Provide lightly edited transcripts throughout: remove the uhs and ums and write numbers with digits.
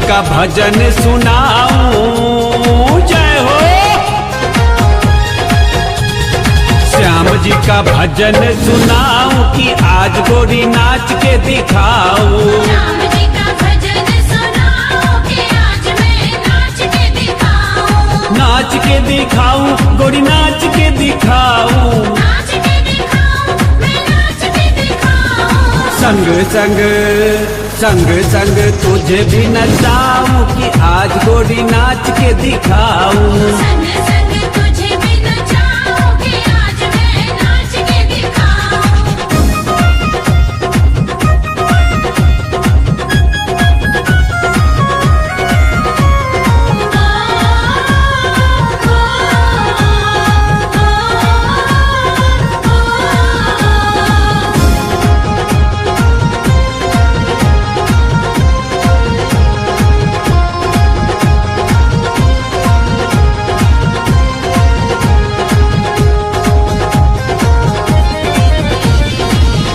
का भजन सुनाऊं। जय हो श्याम जी का भजन सुनाऊं कि आज गोरी नाच के दिखाऊं। श्याम जी का भजन सुनाओ कि आज मैं नाच के दिखाऊं। नाच के दिखाऊं गोरी नाच के दिखाऊं। नाच के दिखाऊं, मैं नाच के दिखाऊं। संग संग संग संग तुझे भी नचाऊं कि आज गोरी नाच के दिखाऊं। संग संग तुझे भी नचाओ कि आज मैं नाच के दिखाऊं।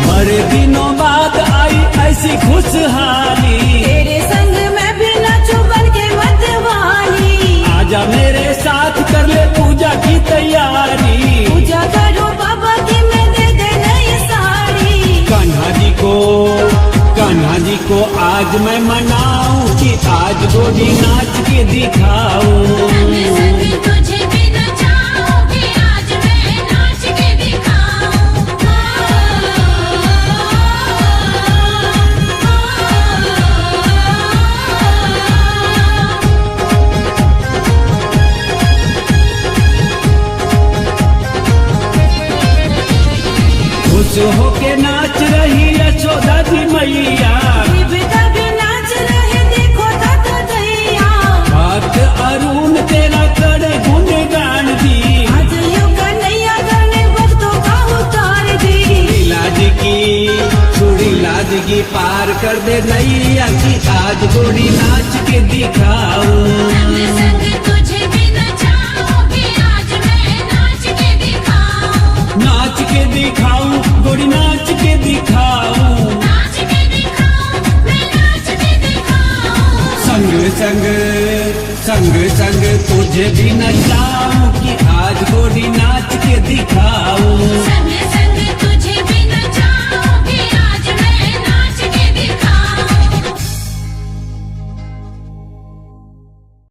बड़े दिनों बाद आई ऐसी खुशहाली, तेरे संग मैं भी नाचूं बन के मतवाली। आजा मेरे साथ कर ले पूजा की तैयारी। पूजा करो बाबा की, मैं दे दे नई साड़ी। कान्हा जी को आज मैं मनाऊं कि आज गोरी नाच के दिखाऊं। संग संग तुझे भी नचाओ कि आज मैं नाच के दिखाऊं। खुश होके नाच रही यशोदा जी मैया। जीविका भी नाच रहे, देखो दादा दैया। भक्त अरुण तेरा करे गुणगान दी। आज यो कन्हैया गाने भक्तों का उतार दी। चूड़ी लाज की पार कर दे नैया की आज गोरी नाच के दिखाऊं। संग संग तुझे भी नचाओ कि आज मैं नाच के दिखाऊं। नाच के दिखाऊं गोरी नाच के दिखाऊं। नाच के दिखाऊं, मैं नाच के दिखाऊं। संग संग संग संग तुझे भी नचाऊं कि